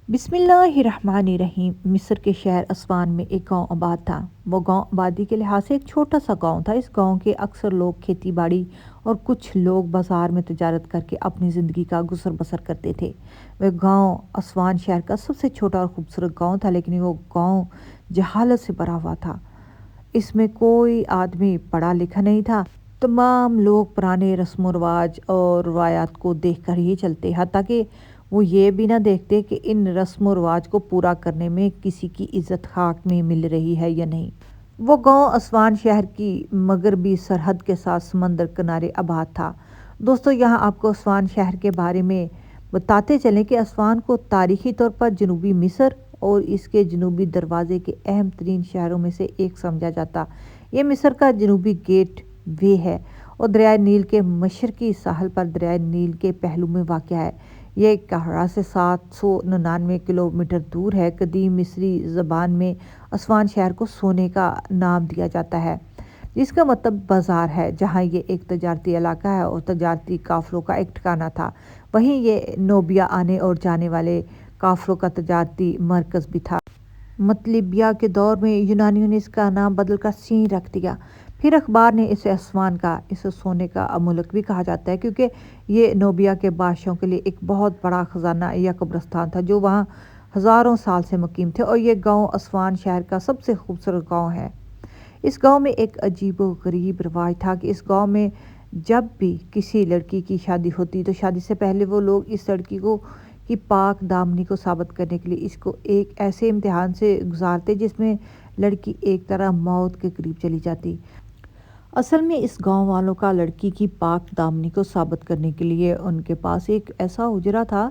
بسم اللہ الرحمن الرحیم۔ مصر کے شہر اسوان میں ایک گاؤں آباد تھا۔ وہ گاؤں آبادی کے لحاظ سے ایک چھوٹا سا گاؤں تھا۔ اس گاؤں کے اکثر لوگ کھیتی باڑی اور کچھ لوگ بازار میں تجارت کر کے اپنی زندگی کا گزر بسر کرتے تھے۔ وہ گاؤں اسوان شہر کا سب سے چھوٹا اور خوبصورت گاؤں تھا، لیکن وہ گاؤں جہالت سے بھرا ہوا تھا۔ اس میں کوئی آدمی پڑھا لکھا نہیں تھا۔ تمام لوگ پرانے رسم و رواج اور روایات کو دیکھ کر ہی چلتے، حتیٰ کہ وہ یہ بھی نہ دیکھتے کہ ان رسم و رواج کو پورا کرنے میں کسی کی عزت خاک میں مل رہی ہے یا نہیں۔ وہ گاؤں اسوان شہر کی مغربی سرحد کے ساتھ سمندر کنارے آباد تھا۔ دوستو، یہاں آپ کو اسوان شہر کے بارے میں بتاتے چلیں کہ اسوان کو تاریخی طور پر جنوبی مصر اور اس کے جنوبی دروازے کے اہم ترین شہروں میں سے ایک سمجھا جاتا۔ یہ مصر کا جنوبی گیٹ وے ہے اور دریائے نیل کے مشرقی ساحل پر دریائے نیل کے پہلو میں واقع ہے۔ یہ قاہرہ سے 799 کلومیٹر دور ہے۔ قدیم مصری زبان میں اسوان شہر کو سونے کا نام دیا جاتا ہے، جس کا مطلب بازار ہے، جہاں یہ ایک تجارتی علاقہ ہے اور تجارتی قافلوں کا ایک ٹھکانہ تھا۔ وہیں یہ نوبیا آنے اور جانے والے قافلوں کا تجارتی مرکز بھی تھا۔ مطلبیہ کے دور میں یونانیوں نے اس کا نام بدل کر سین رکھ دیا۔ پھر اخبار نے اسے اسوان کا، اسے سونے کا ملک بھی کہا جاتا ہے، کیونکہ یہ نوبیا کے بادشاہوں کے لیے ایک بہت بڑا خزانہ یا قبرستان تھا جو وہاں ہزاروں سال سے مقیم تھے۔ اور یہ گاؤں اسوان شہر کا سب سے خوبصورت گاؤں ہے۔ اس گاؤں میں ایک عجیب و غریب رواج تھا کہ اس گاؤں میں جب بھی کسی لڑکی کی شادی ہوتی تو شادی سے پہلے وہ لوگ اس لڑکی کو کی پاک دامنی کو ثابت کرنے کے لیے اس کو ایک ایسے امتحان سے گزارتے جس میں لڑکی ایک طرح موت کے قریب چلی جاتی۔ اصل میں اس گاؤں والوں کا لڑکی کی پاک دامنی کو ثابت کرنے کے لیے ان کے پاس ایک ایسا حجرہ تھا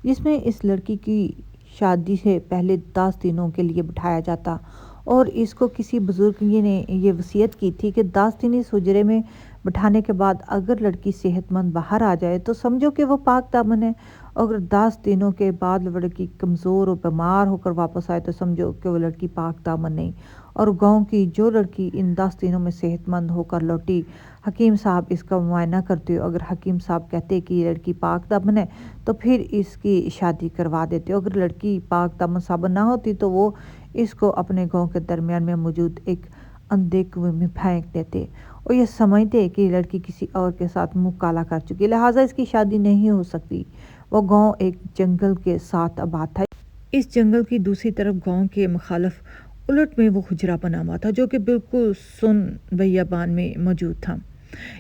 جس میں اس لڑکی کی شادی سے پہلے 10 دنوں کے لیے بٹھایا جاتا، اور اس کو کسی بزرگ نے یہ وصیت کی تھی کہ 10 دن اس حجرے میں بٹھانے کے بعد اگر لڑکی صحت مند باہر آ جائے تو سمجھو کہ وہ پاک دامن ہے، اگر 10 دنوں کے بعد لڑکی کمزور اور بیمار ہو کر واپس آئے تو سمجھو کہ وہ لڑکی پاک دامن نہیں۔ اور گاؤں کی جو لڑکی ان 10 دنوں میں صحت مند ہو کر لوٹی، حکیم صاحب اس کا معائنہ کرتے، اگر حکیم صاحب کہتے کہ یہ لڑکی پاک دامن ہے تو پھر اس کی شادی کروا دیتے، اگر لڑکی پاک دامن ثابت نہ ہوتی تو وہ اس کو اپنے گاؤں کے درمیان میں موجود ایک اندھے کنویں میں پھینک دیتے اور یہ سمجھتے کہ لڑکی کسی اور کے ساتھ منہ کالا کر چکی، لہٰذا اس کی شادی نہیں ہو سکتی۔ وہ گاؤں ایک جنگل کے ساتھ آباد تھا۔ اس جنگل کی دوسری طرف گاؤں کے مخالف الٹ میں وہ حجرہ بنا ہوا تھا جو کہ بالکل سن بیابان میں موجود تھا۔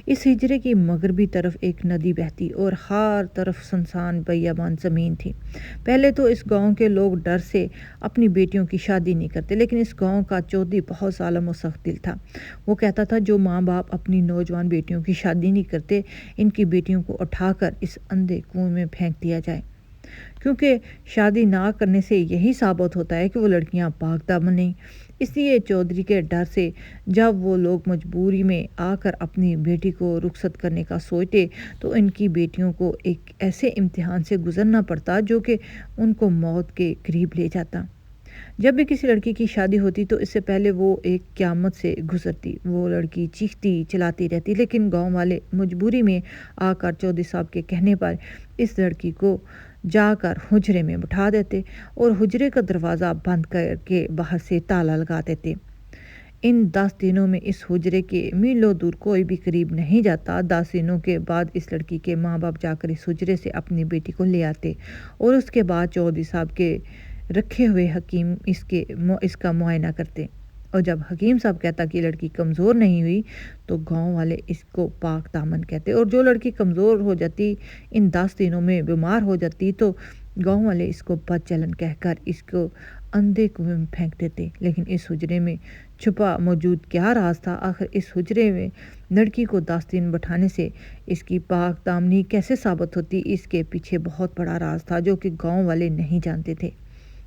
اس حجرے کی مغربی طرف ایک ندی بہتی اور ہر طرف سنسان بیابان زمین تھی۔ پہلے تو اس گاؤں کے لوگ ڈر سے اپنی بیٹیوں کی شادی نہیں کرتے، لیکن اس گاؤں کا چودھری بہت ظالم و سخت دل تھا۔ وہ کہتا تھا جو ماں باپ اپنی نوجوان بیٹیوں کی شادی نہیں کرتے، ان کی بیٹیوں کو اٹھا کر اس اندھے کنویں میں پھینک دیا جائے، کیونکہ شادی نہ کرنے سے یہی ثابت ہوتا ہے کہ وہ لڑکیاں پاک دامن نہیں۔ اس لیے چودھری کے ڈر سے جب وہ لوگ مجبوری میں آ کر اپنی بیٹی کو رخصت کرنے کا سوچتے تو ان کی بیٹیوں کو ایک ایسے امتحان سے گزرنا پڑتا جو کہ ان کو موت کے قریب لے جاتا۔ جب بھی کسی لڑکی کی شادی ہوتی تو اس سے پہلے وہ ایک قیامت سے گزرتی، وہ لڑکی چیختی چلاتی رہتی، لیکن گاؤں والے مجبوری میں آ کر چودھری صاحب کے کہنے پر اس لڑکی کو جا کر حجرے میں بٹھا دیتے اور حجرے کا دروازہ بند کر کے باہر سے تالا لگا دیتے۔ ان 10 دنوں میں اس حجرے کے میلوں دور کوئی بھی قریب نہیں جاتا۔ 10 دنوں کے بعد اس لڑکی کے ماں باپ جا کر اس حجرے سے اپنی بیٹی کو لے آتے اور اس کے بعد چودھری صاحب کے رکھے ہوئے حکیم اس کا معائنہ کرتے، اور جب حکیم صاحب کہتا کہ لڑکی کمزور نہیں ہوئی تو گاؤں والے اس کو پاک دامن کہتے، اور جو لڑکی کمزور ہو جاتی، ان 10 دنوں میں بیمار ہو جاتی تو گاؤں والے اس کو بد چلن کہہ کر اس کو اندھے کنویں میں پھینک دیتے۔ لیکن اس حجرے میں چھپا موجود کیا راز تھا؟ آخر اس حجرے میں لڑکی کو 10 دن بٹھانے سے اس کی پاک دامنی کیسے ثابت ہوتی؟ اس کے پیچھے بہت بڑا راز تھا جو کہ گاؤں والے نہیں جانتے تھے۔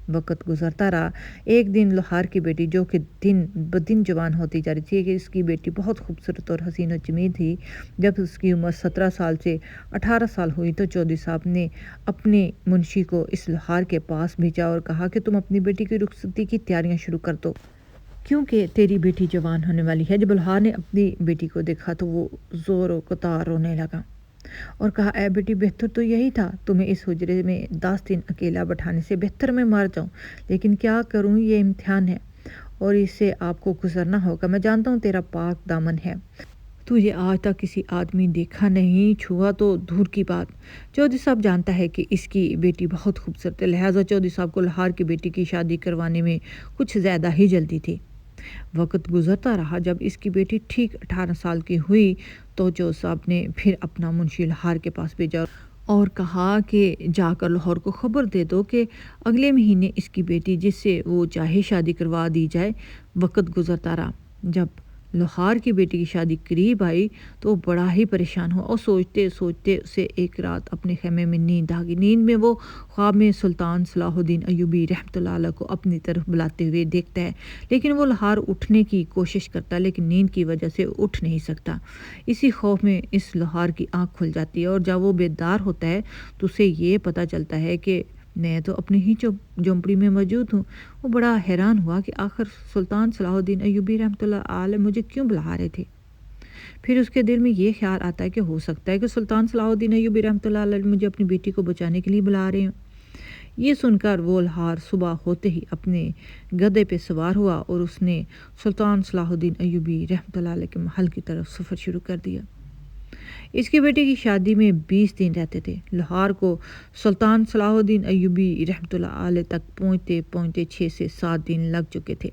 وقت گزرتا رہا۔ ایک دن لوہار کی بیٹی جو کہ دن بدن جوان ہوتی جا رہی تھی، کہ اس کی بیٹی بہت خوبصورت اور حسین و جمیل تھی، جب اس کی عمر 17 سال سے 18 سال ہوئی تو چودھری صاحب نے اپنے منشی کو اس لوہار کے پاس بھیجا اور کہا کہ تم اپنی بیٹی کی رخصتی کی تیاریاں شروع کر دو، کیونکہ تیری بیٹی جوان ہونے والی ہے۔ جب لوہار نے اپنی بیٹی کو دیکھا تو وہ زور و قطار رونے لگا۔ اور کہا اے بیٹی بہتر تو یہی تھا، تمہیں اس حجرے میں 10 دن اکیلا بٹھانے سے بہتر میں مر جاؤں، لیکن کیا کروں، یہ امتحان ہے اور اس سے آپ کو گزرنا ہوگا۔ میں جانتا ہوں تیرا پاک دامن ہے، تجھے آج تک کسی آدمی دیکھا نہیں، چھوا تو دور کی بات۔ چودھری صاحب جانتا ہے کہ اس کی بیٹی بہت خوبصورت ہے، لہٰذا چودھری صاحب کو لاہور کی بیٹی کی شادی کروانے میں کچھ زیادہ ہی جلدی تھی۔ وقت گزرتا رہا، جب اس کی بیٹی ٹھیک 18 سال کی ہوئی تو چودھری صاحب نے پھر اپنا منشی لاہور کے پاس بھیجا اور کہا کہ جا کر لاہور کو خبر دے دو کہ اگلے مہینے اس کی بیٹی جس سے وہ چاہے شادی کروا دی جائے۔ وقت گزرتا رہا، جب لاہور کی بیٹی کی شادی قریب آئی تو بڑا ہی پریشان ہوا اور سوچتے سوچتے اسے ایک رات اپنے خیمے میں نیند آ گئی۔ نیند میں وہ خواب میں سلطان صلاح الدین ایوبی رحمۃ اللہ علیہ کو اپنی طرف بلاتے ہوئے دیکھتا ہے، لیکن وہ لاہور اٹھنے کی کوشش کرتا ہے لیکن نیند کی وجہ سے اٹھ نہیں سکتا۔ اسی خوف میں اس لاہور کی آنکھ کھل جاتی ہے اور جب وہ بیدار ہوتا ہے تو اسے یہ پتہ چلتا ہے کہ میں تو اپنی ہی جھونپڑی میں موجود ہوں۔ وہ بڑا حیران ہوا کہ آخر سلطان صلاح الدین ایوبی رحمۃ اللہ علیہ مجھے کیوں بلا رہے تھے۔ پھر اس کے دل میں یہ خیال آتا ہے کہ ہو سکتا ہے کہ سلطان صلاح الدین ایوبی رحمۃ اللہ علیہ مجھے اپنی بیٹی کو بچانے کے لیے بلا رہے ہوں۔ یہ سن کر وہ لاہور صبح ہوتے ہی اپنے گدھے پہ سوار ہوا اور اس نے سلطان صلاح الدین ایوبی رحمۃ اللہ علیہ کے محل کی طرف سفر شروع کر دیا۔ اس کی بیٹی کی شادی میں 20 دن رہتے تھے۔ لاہور کو سلطان صلاح الدین ایوبی رحمۃ اللہ علیہ تک پہنچتے پہنچتے 6 سے 7 دن لگ چکے تھے،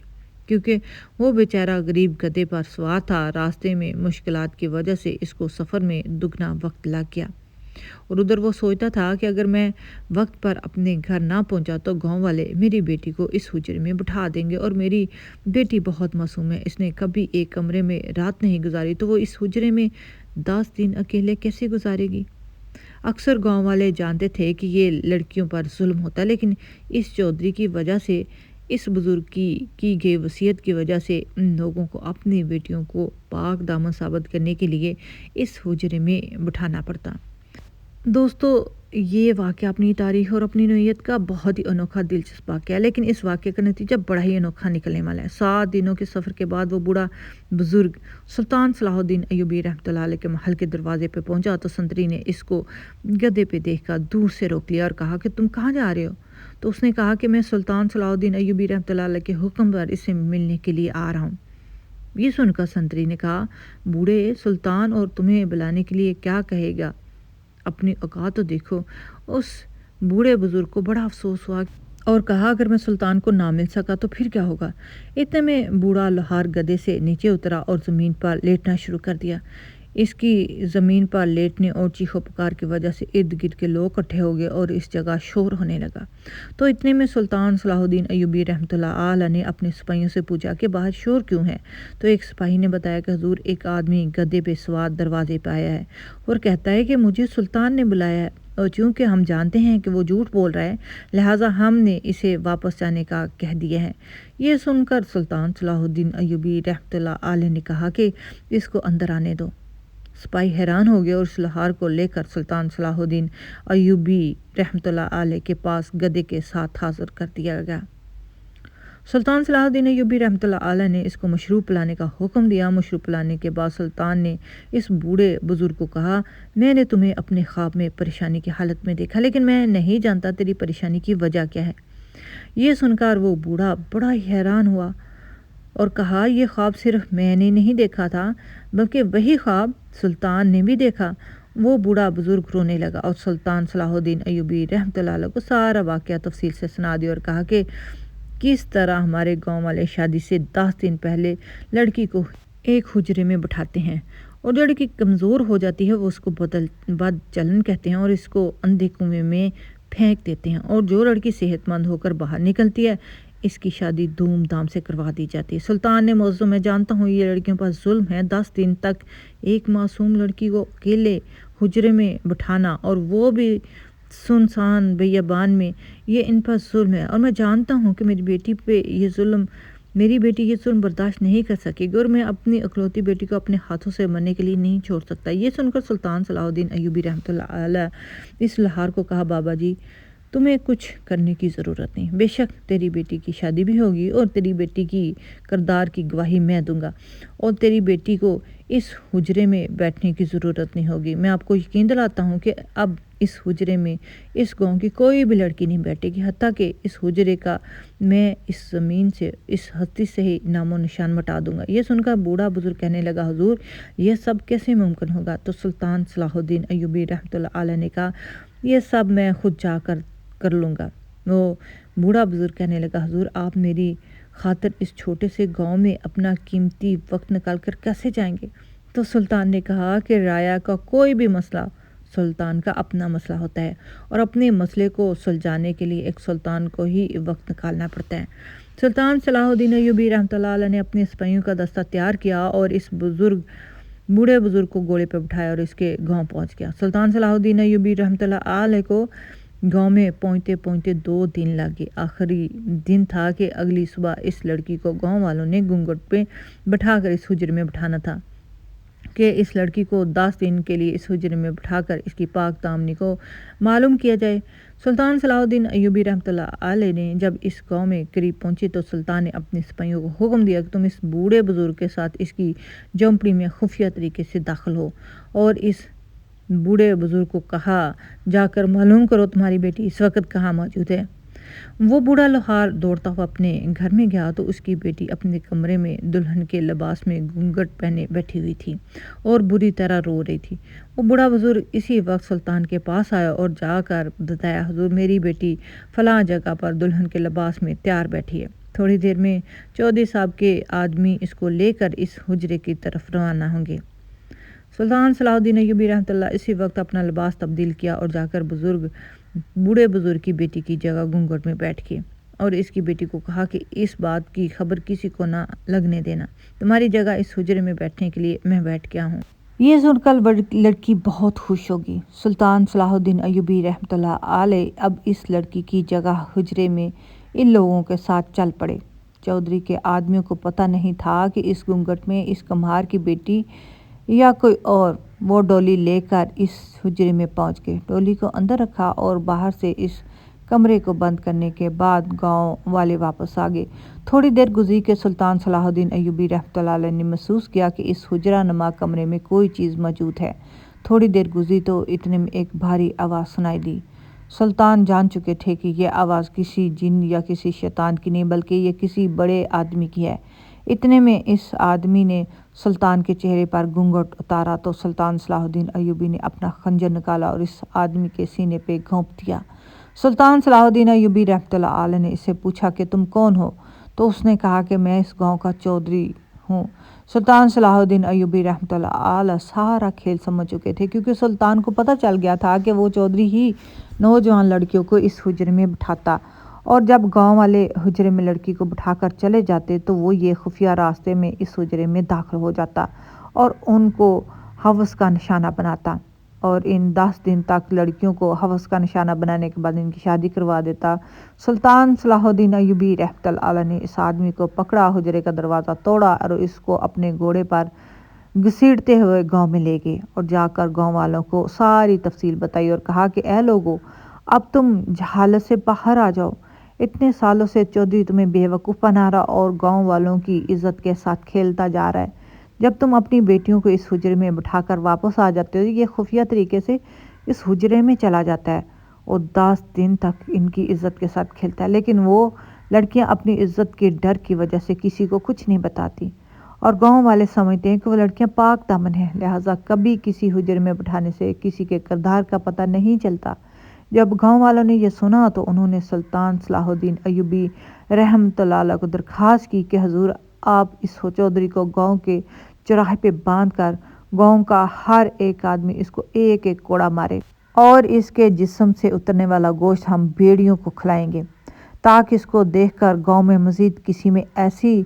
کیونکہ وہ بیچارہ غریب گدھے پر سوار تھا۔ راستے میں مشکلات کی وجہ سے اس کو سفر میں دگنا وقت لگ گیا اور ادھر وہ سوچتا تھا کہ اگر میں وقت پر اپنے گھر نہ پہنچا تو گاؤں والے میری بیٹی کو اس حجرے میں بٹھا دیں گے اور میری بیٹی بہت معصوم ہے، اس نے کبھی ایک کمرے میں رات نہیں گزاری تو وہ اس حجرے میں 10 دن اکیلے کیسے گزارے گی۔ اکثر گاؤں والے جانتے تھے کہ یہ لڑکیوں پر ظلم ہوتا ہے، لیکن اس چودھری کی وجہ سے، اس بزرگ کی گئی وصیت کی وجہ سے ان لوگوں کو اپنی بیٹیوں کو پاک دامن ثابت کرنے کے لیے اس حجرے میں بٹھانا پڑتا۔ دوستو، یہ واقعہ اپنی تاریخ اور اپنی نوعیت کا بہت ہی انوکھا دلچسپ واقعہ ہے، لیکن اس واقعے کا نتیجہ بڑا ہی انوکھا نکلنے والا ہے۔ 7 دنوں کے سفر کے بعد وہ بوڑھا بزرگ سلطان صلاح الدین ایوبی رحمۃ اللہ علیہ کے محل کے دروازے پہ پہنچا تو سنتری نے اس کو گدھے پہ دیکھ کر دور سے روک لیا اور کہا کہ تم کہاں جا رہے ہو؟ تو اس نے کہا کہ میں سلطان صلاح الدین ایوبی رحمۃ اللہ علیہ کے حکم پر اس سے ملنے کے لیے آ رہا ہوں۔ یہ سن کر سنتری نے کہا، بوڑھے سلطان اور تمہیں بلانے کے لیے کیا کہے گا، اپنی اوقات تو دیکھو۔ اس بوڑھے بزرگ کو بڑا افسوس ہوا اور کہا اگر میں سلطان کو نہ مل سکا تو پھر کیا ہوگا۔ اتنے میں بوڑھا لاہور گدھے سے نیچے اترا اور زمین پر لیٹنا شروع کر دیا۔ اس کی زمین پر لیٹنے اور چیخو پکار کی وجہ سے ارد گرد کے لوگ اکٹھے ہو گئے اور اس جگہ شور ہونے لگا۔ تو اتنے میں سلطان صلاح الدین ایوبی رحمۃ اللہ علیہ نے اپنے سپاہیوں سے پوچھا کہ باہر شور کیوں ہے؟ تو ایک سپاہی نے بتایا کہ حضور، ایک آدمی گدھے پہ سوار دروازے پہ آیا ہے اور کہتا ہے کہ مجھے سلطان نے بلایا ہے، اور چونکہ ہم جانتے ہیں کہ وہ جھوٹ بول رہا ہے لہٰذا ہم نے اسے واپس جانے کا کہہ دیا ہے۔ یہ سن کر سلطان صلاح الدین ایوبی رحمۃ اللہ علیہ نے کہا کہ اس کو اندر آنے دو۔ سپاہی حیران ہو گئے اور اس لاہور کو لے کر سلطان صلاح الدین ایوبی رحمۃ اللہ علیہ کے پاس گدھے کے ساتھ حاضر کر دیا گیا۔ سلطان صلاح الدین ایوبی رحمۃ اللہ علیہ نے اس کو مشروب پلانے کا حکم دیا۔ مشروب پلانے کے بعد سلطان نے اس بوڑھے بزرگ کو کہا، میں نے تمہیں اپنے خواب میں پریشانی کی حالت میں دیکھا، لیکن میں نہیں جانتا تیری پریشانی کی وجہ کیا ہے۔ یہ سن کر وہ بوڑھا بڑا ہی حیران ہوا اور کہا، یہ خواب صرف میں نے نہیں دیکھا تھا بلکہ وہی خواب سلطان نے بھی دیکھا۔ وہ بوڑھا بزرگ رونے لگا اور سلطان صلاح الدین ایوبی رحمۃ اللہ علیہ کو سارا واقعہ تفصیل سے سنا دیا اور کہا کہ کس طرح ہمارے گاؤں والے شادی سے 10 دن پہلے لڑکی کو ایک حجرے میں بٹھاتے ہیں اور جو لڑکی کمزور ہو جاتی ہے وہ اس کو بد چلن کہتے ہیں اور اس کو اندھے کنویں میں پھینک دیتے ہیں، اور جو لڑکی صحت مند ہو کر باہر نکلتی ہے اس کی شادی دھوم دھام سے کروا دی جاتی ہے۔ سلطان نے موضوع میں جانتا ہوں یہ لڑکیوں پر ظلم ہے، 10 دن تک ایک معصوم لڑکی کو اکیلے حجرے میں بٹھانا اور وہ بھی سنسان بیابان میں، یہ ان پر ظلم ہے، اور میں جانتا ہوں کہ میری بیٹی یہ ظلم برداشت نہیں کر سکے گی اور میں اپنی اکلوتی بیٹی کو اپنے ہاتھوں سے مرنے کے لیے نہیں چھوڑ سکتا۔ یہ سن کر سلطان صلاح الدین ایوبی رحمۃ اللہ علیہ اس لاہور کو کہا، بابا جی تمہیں کچھ کرنے کی ضرورت نہیں، بے شک تیری بیٹی کی شادی بھی ہوگی اور تیری بیٹی کی کردار کی گواہی میں دوں گا اور تیری بیٹی کو اس حجرے میں بیٹھنے کی ضرورت نہیں ہوگی۔ میں آپ کو یقین دلاتا ہوں کہ اب اس حجرے میں اس گاؤں کی کوئی بھی لڑکی نہیں بیٹھے گی، حتیٰ کہ اس حجرے کا میں اس زمین سے، اس ہستی سے ہی نام و نشان مٹا دوں گا۔ یہ سن کر بوڑھا بزرگ کہنے لگا، حضور یہ سب کیسے ممکن ہوگا؟ تو سلطان صلاح الدین ایوبی رحمۃ اللہ علیہ نے کہا، یہ سب میں خود جا کر لوں گا۔ وہ بوڑھا بزرگ کہنے لگا، حضور آپ میری خاطر اس چھوٹے سے گاؤں میں اپنا قیمتی وقت نکال کر کیسے جائیں گے؟ تو سلطان نے کہا کہ رعایا کا کوئی بھی مسئلہ سلطان کا اپنا مسئلہ ہوتا ہے، اور اپنے مسئلے کو سلجھانے کے لیے ایک سلطان کو ہی وقت نکالنا پڑتا ہے۔ سلطان صلاح الدین ایوبی رحمۃ اللہ علیہ نے اپنے سپاہیوں کا دستہ تیار کیا اور اس بوڑھے بزرگ کو گھوڑے پہ بٹھایا اور اس کے گاؤں پہنچ گیا۔ سلطان صلاح الدین ایوبی رحمۃ اللہ علیہ کو گاؤں میں پہنچتے 2 دن لگے۔ آخری دن تھا کہ اگلی صبح اس لڑکی کو گاؤں والوں نے گھونگھٹ پہ بٹھا کر اس حجرے میں بٹھانا تھا کہ اس لڑکی کو 10 دن کے لیے اس حجرے میں بٹھا کر اس کی پاک دامنی کو معلوم کیا جائے۔ سلطان صلاح الدین ایوبی رحمۃ اللہ علیہ نے جب اس گاؤں میں قریب پہنچی تو سلطان نے اپنے سپاہیوں کو حکم دیا کہ تم اس بوڑھے بزرگ کے ساتھ اس کی جھونپڑی میں خفیہ طریقے سے داخل ہو، اور اس بوڑھے بزرگ کو کہا، جا کر معلوم کرو تمہاری بیٹی اس وقت کہاں موجود ہے۔ وہ بوڑھا لوہار دوڑتا ہوا اپنے گھر میں گیا تو اس کی بیٹی اپنے کمرے میں دلہن کے لباس میں گھونگھٹ پہنے بیٹھی ہوئی تھی اور بری طرح رو رہی تھی۔ وہ بوڑھا بزرگ اسی وقت سلطان کے پاس آیا اور جا کر بتایا، حضور میری بیٹی فلاں جگہ پر دلہن کے لباس میں تیار بیٹھی ہے، تھوڑی دیر میں چودھری صاحب کے آدمی اس کو لے کر اس حجرے کی طرف روانہ ہوں گے۔ سلطان صلاح الدین ایوبی رحمۃ اللہ اسی وقت اپنا لباس تبدیل کیا اور جا کر بوڑھے بزرگ کی بیٹی کی جگہ گھونگھٹ میں بیٹھ گئے اور اس کی بیٹی کو کہا کہ اس بات کی خبر کسی کو نہ لگنے دینا، تمہاری جگہ اس حجرے میں بیٹھنے کے لیے میں بیٹھ گیا ہوں۔ یہ سن کر لڑکی بہت خوش ہوگی۔ سلطان صلاح الدین ایوبی رحمۃ اللہ علیہ اب اس لڑکی کی جگہ حجرے میں ان لوگوں کے ساتھ چل پڑے۔ چودھری کے آدمیوں کو پتہ نہیں تھا کہ اس گھونگھٹ میں اس کمہار کی بیٹی یا کوئی اور۔ وہ ڈولی لے کر اس حجرے میں پہنچ گئے، ڈولی کو اندر رکھا اور باہر سے اس کمرے کو بند کرنے کے بعد گاؤں والے واپس آ گئے۔ تھوڑی دیر گزری کہ سلطان صلاح الدین ایوبی رحمۃ اللہ علیہ نے محسوس کیا کہ اس حجرہ نما کمرے میں کوئی چیز موجود ہے۔ تھوڑی دیر گزری تو اتنے میں ایک بھاری آواز سنائی دی۔ سلطان جان چکے تھے کہ یہ آواز کسی جن یا کسی شیطان کی نہیں بلکہ یہ کسی بڑے آدمی کی ہے۔ اتنے میں اس آدمی نے سلطان کے چہرے پر گھونگھٹ اتارا تو سلطان صلاح الدین ایوبی نے اپنا خنجر نکالا اور اس آدمی کے سینے پہ گھونپ دیا۔ سلطان صلاح الدین ایوبی رحمۃ اللہ علیہ نے اس سے پوچھا کہ تم کون ہو؟ تو اس نے کہا کہ میں اس گاؤں کا چودھری ہوں۔ سلطان صلاح الدین ایوبی رحمۃ اللہ علیہ سارا کھیل سمجھ چکے تھے، کیونکہ سلطان کو پتہ چل گیا تھا کہ وہ چودھری ہی نوجوان لڑکیوں کو اس حجرے میں بٹھاتا، اور جب گاؤں والے حجرے میں لڑکی کو بٹھا کر چلے جاتے تو وہ یہ خفیہ راستے میں اس حجرے میں داخل ہو جاتا اور ان کو ہوس کا نشانہ بناتا، اور ان 10 دن تک لڑکیوں کو ہوس کا نشانہ بنانے کے بعد ان کی شادی کروا دیتا۔ سلطان صلاح الدین ایوبی رحمۃ اللہ علیہ نے اس آدمی کو پکڑا، حجرے کا دروازہ توڑا اور اس کو اپنے گھوڑے پر گھسیٹتے ہوئے گاؤں میں لے گئے اور جا کر گاؤں والوں کو ساری تفصیل بتائی اور کہا کہ اے لوگو، اب تم جہالت سے باہر آ جاؤ۔ اتنے سالوں سے چودھری تمہیں بے وقوف بنا رہا اور گاؤں والوں کی عزت کے ساتھ کھیلتا جا رہا ہے۔ جب تم اپنی بیٹیوں کو اس حجرے میں بٹھا کر واپس آ جاتے ہو، یہ خفیہ طریقے سے اس حجرے میں چلا جاتا ہے اور 10 دن تک ان کی عزت کے ساتھ کھیلتا ہے، لیکن وہ لڑکیاں اپنی عزت کے ڈر کی وجہ سے کسی کو کچھ نہیں بتاتی، اور گاؤں والے سمجھتے ہیں کہ وہ لڑکیاں پاک دامن ہیں، لہٰذا کبھی کسی حجرے میں بٹھانے سے کسی کے کردار کا پتہ نہیں چلتا۔ جب گاؤں والوں نے یہ سنا تو انہوں نے سلطان صلاح الدین ایوبی رحمۃ اللہ علیہ کو درخواست کی کہ حضور آپ اس چودھری کو گاؤں کے چوراہے پہ باندھ کر گاؤں کا ہر ایک آدمی اس کو ایک ایک کوڑا مارے، اور اس کے جسم سے اترنے والا گوشت ہم بھیڑیوں کو کھلائیں گے تاکہ اس کو دیکھ کر گاؤں میں مزید کسی میں ایسی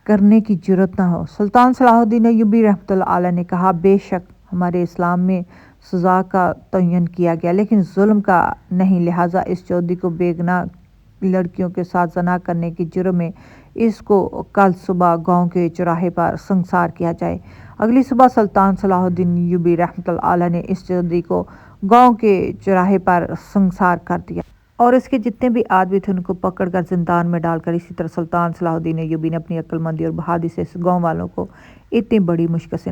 کرنے کی جرت نہ ہو۔ سلطان صلاح الدین ایوبی رحمۃ اللہ علیہ نے کہا، بے شک ہمارے اسلام میں سزا کا تعین کیا گیا لیکن ظلم کا نہیں، لہٰذا اس چودھری کو بے گناہ لڑکیوں کے ساتھ زنا کرنے کی جرم میں اس کو کل صبح گاؤں کے چوراہے پر سنسار کیا جائے۔ اگلی صبح سلطان صلاح الدین ایوبی رحمۃ اللہ علیہ نے اس چودھری کو گاؤں کے چوراہے پر سنسار کر دیا اور اس کے جتنے بھی آدمی تھے ان کو پکڑ کر زندان میں ڈال کر اسی طرح سلطان صلاح الدین ایوبی نے اپنی عقل مندی اور بہادری سے اس گاؤں والوں کو اتنی بڑی مشکل سے